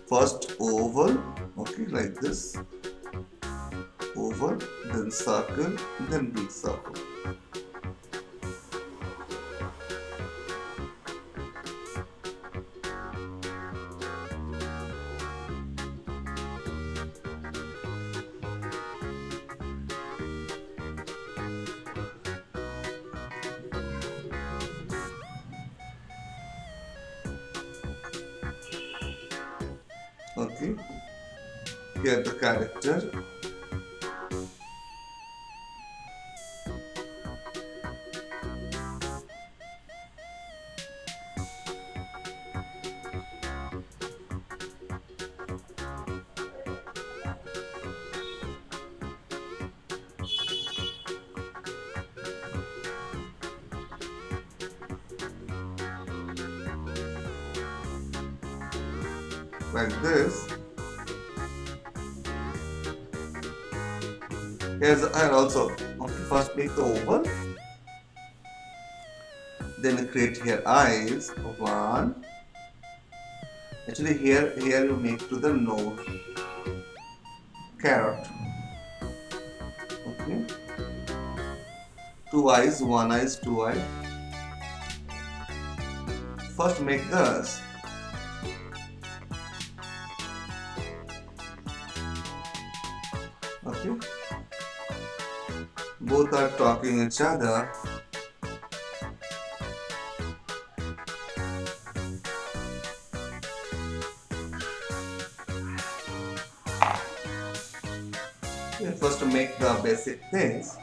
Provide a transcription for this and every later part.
First oval, okay, like this. Oval, then circle, then big circle. Okay, here the character. Like this. Here's and also, okay, first make the oval, then create here eyes. One. Actually, here you make to the nose. Carrot. Okay. Two eyes, one eyes, two eyes. First make this. Okay. Both are talking each other. Okay, first to make the basic things.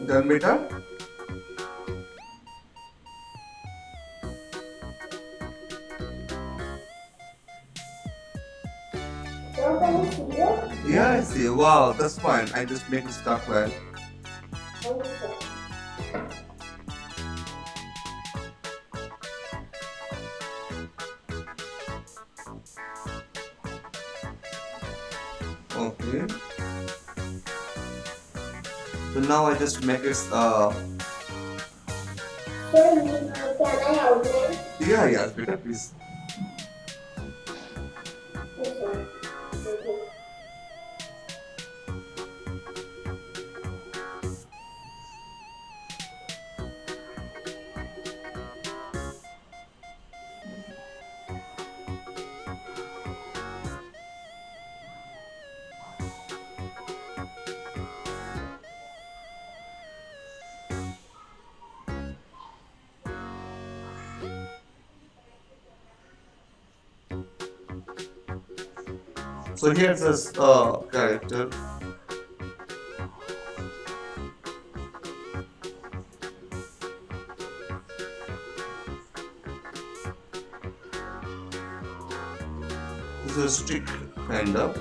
Done, beta? Yeah, I see. Wow, that's fine. I just make it stuff well. Okay. So now I just make it. Can I outline? Yeah, beta, please. This one. Okay. So here's this character. is a stick kind of.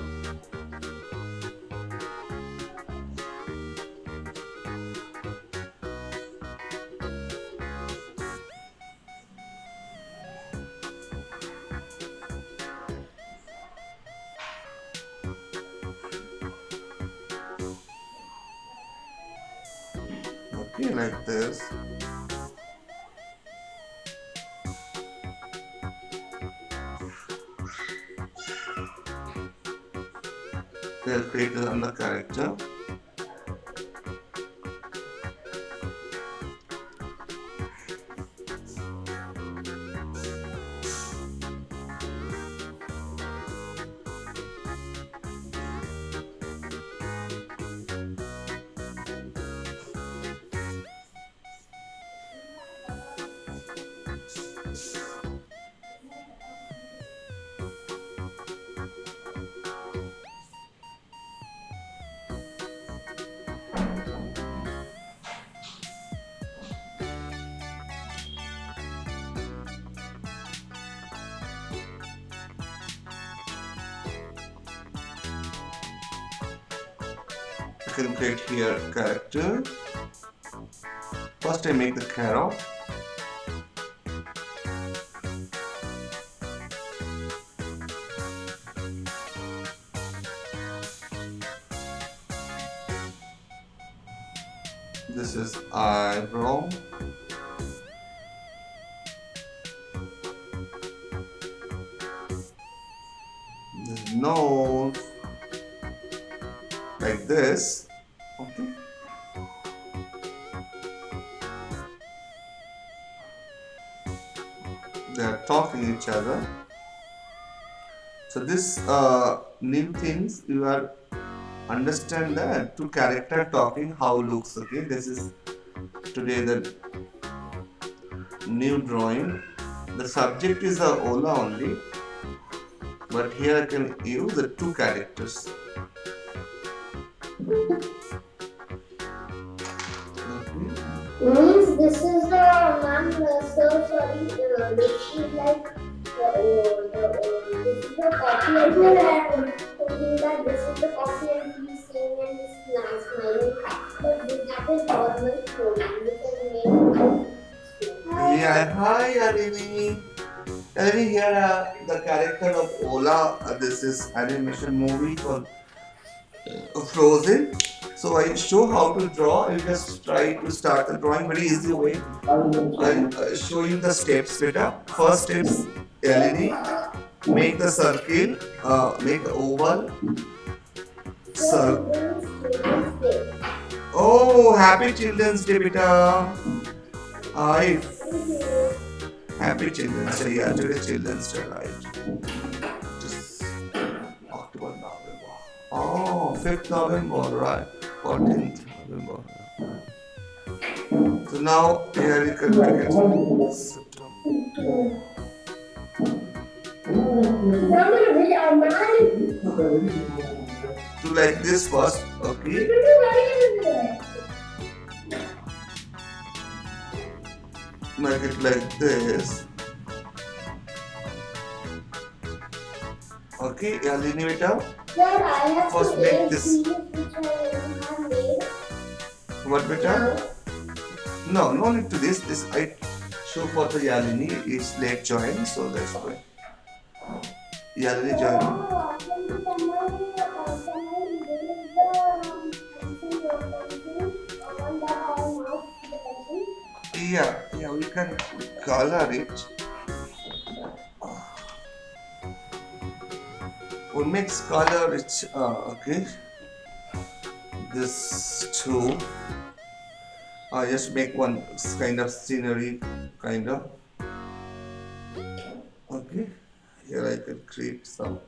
Okay, like this. They'll create another character. You can create here character. First I make the carrot. This is eyebrow. This is nose. Like this. Okay. They are talking each other. So this new things you are understand that two character talking how looks. Okay, this is today the new drawing. The subject is the Ola only, but here I can use the two characters. Means this is the ma'am, so sorry, this is like this is the copy and thinking that this is the copy and he's saying and he's smiling, but that is normal coding. We can make Yeah, hi Alini. Alini, here the character of Ola. This is animation movie called Frozen. So I show how to draw. I just try to start the drawing very easy way. I'll show you the steps better. First steps, LED, make the circle, make the oval, circle. Oh, happy Children's Day, beta. Hi. Happy Children's Day. Yeah, today Children's Day, right? Just October, November. Oh, 5th November, right? 14th November. So now here you can make it. Do like this first, okay? Make it like this. Okay, align it up. Sir, I have First to make make this. these which I have made. What better? No, no need to this. This I show for the Yalini is leg joint, so that's why. Yalini joint. Oh, can I release the pencil one that I have marked the pencil? Yeah, we can color it. We mix color it. Okay. This two. I just make one kind of scenery, kind of. Okay. Here I can create some.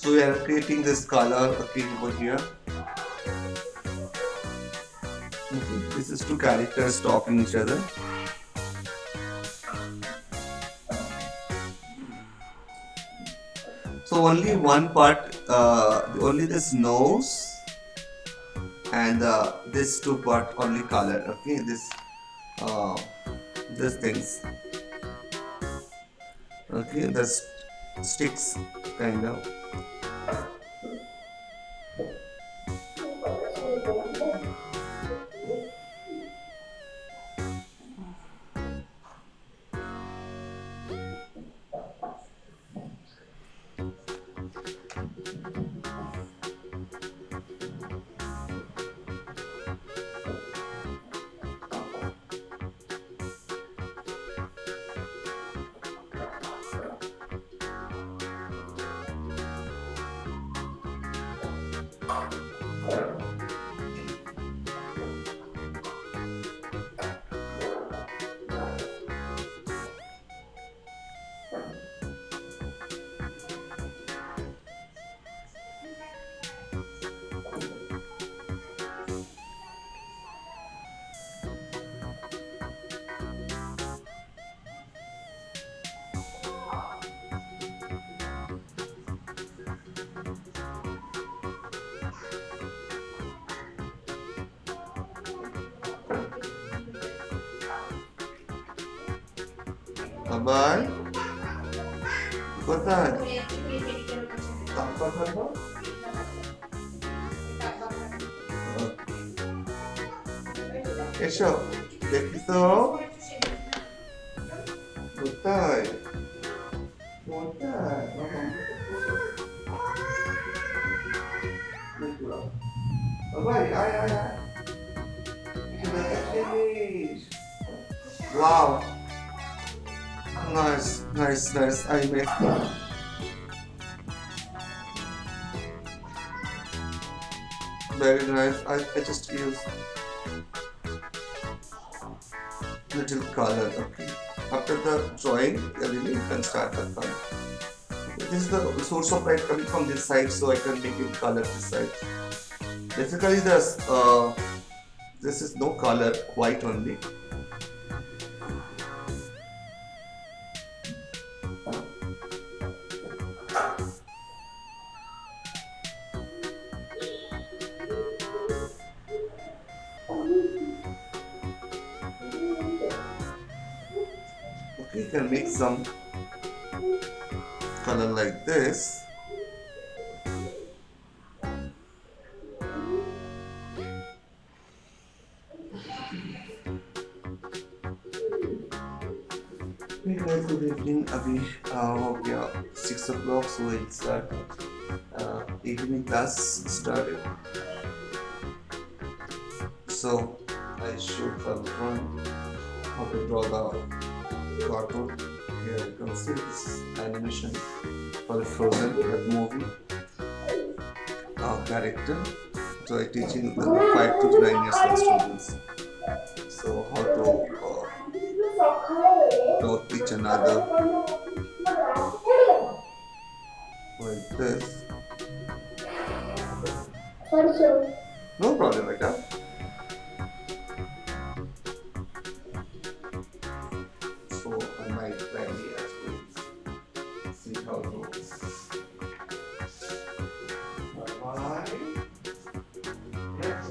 So we are creating this color, okay, over here. Okay, this is two characters talking each other. So only one part, only this nose and this two part only color. Okay, uh, this things. Okay, the sticks kind of. Bye bye. Kotan. Apa kata? এসো দেখি তো কোথায় কোথায় ভাই আয় আয় আয় wow nice nice nice I made very nice I just use little color. Okay, after the drawing you can start the color. This is the source of light coming from this side, so I can make it color this side. Basically this is no color, white only. Okay, you can make some color like this. Hey guys, good evening. अभी हो गया 6 o'clock, so we'll start evening class started. So I showed from front how to draw the cartoon. Here you can see this animation for the Frozen that movie character. So I teaching the 5 to 9 years old students. So how to draw each another like this. No problem, Beta. So I might finally actually see how it goes. Bye. Let's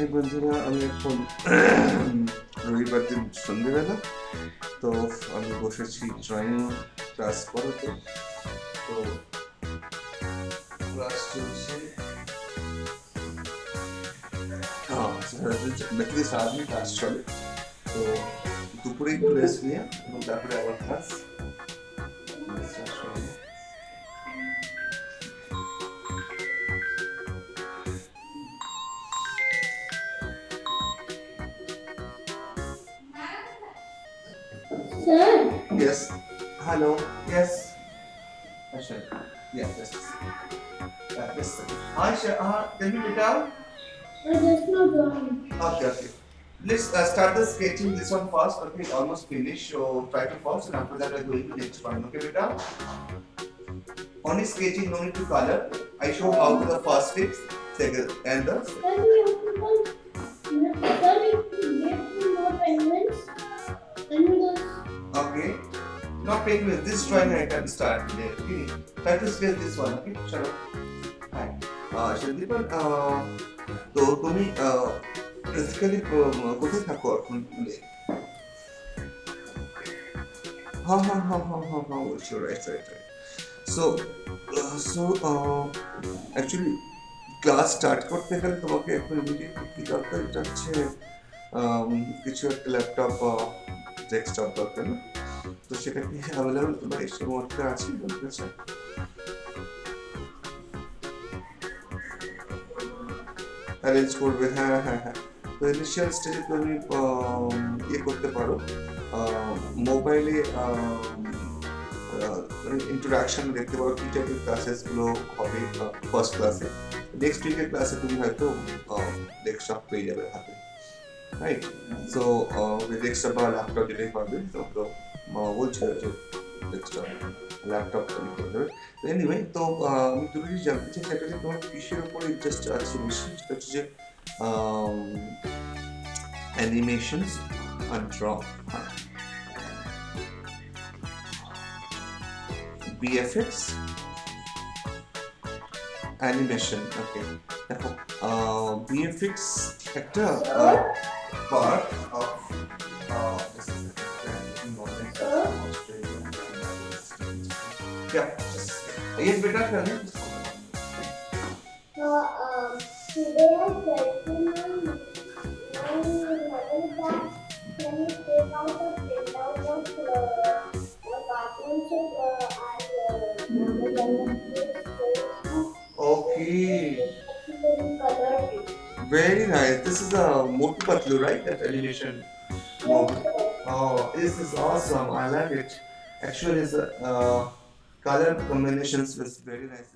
এই বন্ধুরা আমি এখন রবিবার দিন সন্ধ্যেবেলা তো আমি বসেছি ড্রয়িং ক্লাস করাতে তো ক্লাস চলছে বেশি সারাদিন ক্লাস চলে তো দুপুরে একটু রেস্ট নিয়ে এবং তারপরে আবার class. Sir, Yes. Hello. Yes. Asha. Yeah. Yes. Yes. Aisha. Tell me, beta. I just not drawing. Okay. Okay. Let's start the sketching. This one first. Okay. Almost finished. So try to first, and after that, we're going to next one. Okay, beta. Only sketching. No need to color. I show how to the first steps, second, and the. Sir, we have to call. Sir, we have to more penguins. And Okay. Not penguin. This drawing I can start today. Okay. Try to sketch this one. Okay. Chalo. Hi. Shandipan, তো তুমি basically কোথায় থাকো এখন? হ্যাঁ বলছো, right right right. So so actually class start করতে গেলে তোমাকে এখন ইমিডিয়েটলি কী দরকার, এটা হচ্ছে কিছু একটা ল্যাপটপ বা ডেস্কটপ দরকার না? তো সেটা কি অ্যাভেলেবল তোমার এই মুহূর্তে আছে তোমার কাছে? অ্যারেঞ্জ করবে, হ্যাঁ। তো ইনিশিয়াল স্টেজে তুমি ইয়ে করতে পারো, মোবাইলে ইন্ট্রোডাকশন দেখতে পারো কি টাইপের ক্লাসেসগুলো হবে ফার্স্ট ক্লাসে। নেক্সট উইকের ক্লাসে তুমি হয়তো ডেস্কটপ পেয়ে যাবে হাতে, রাইট? সো ডেস্কটপ বা ল্যাপটপ যেটাই পারবে, তো বলছিল যে ডেস্কটপ ল্যাপটপ তৈরি করে দেবে। এনিওয়ে, তো আমি দুটো জিনিস জানতে চাই, সেটা যে তোমার কিসের উপরে ইন্টারেস্ট আছে বেশি, সেটা হচ্ছে যে অ্যানিমেশনস আর ড্র, বিএফএক্স অ্যানিমেশন। ওকে, দেখো বিএফএক্স একটা part of yes beta tell me. today I said to my mother that can you take out a printout of the cartoon Okay, colored. very nice. This is a Motu Patlu, right? That animation. Oh, this is awesome. I like it. Actually, it's color combinations was very nice.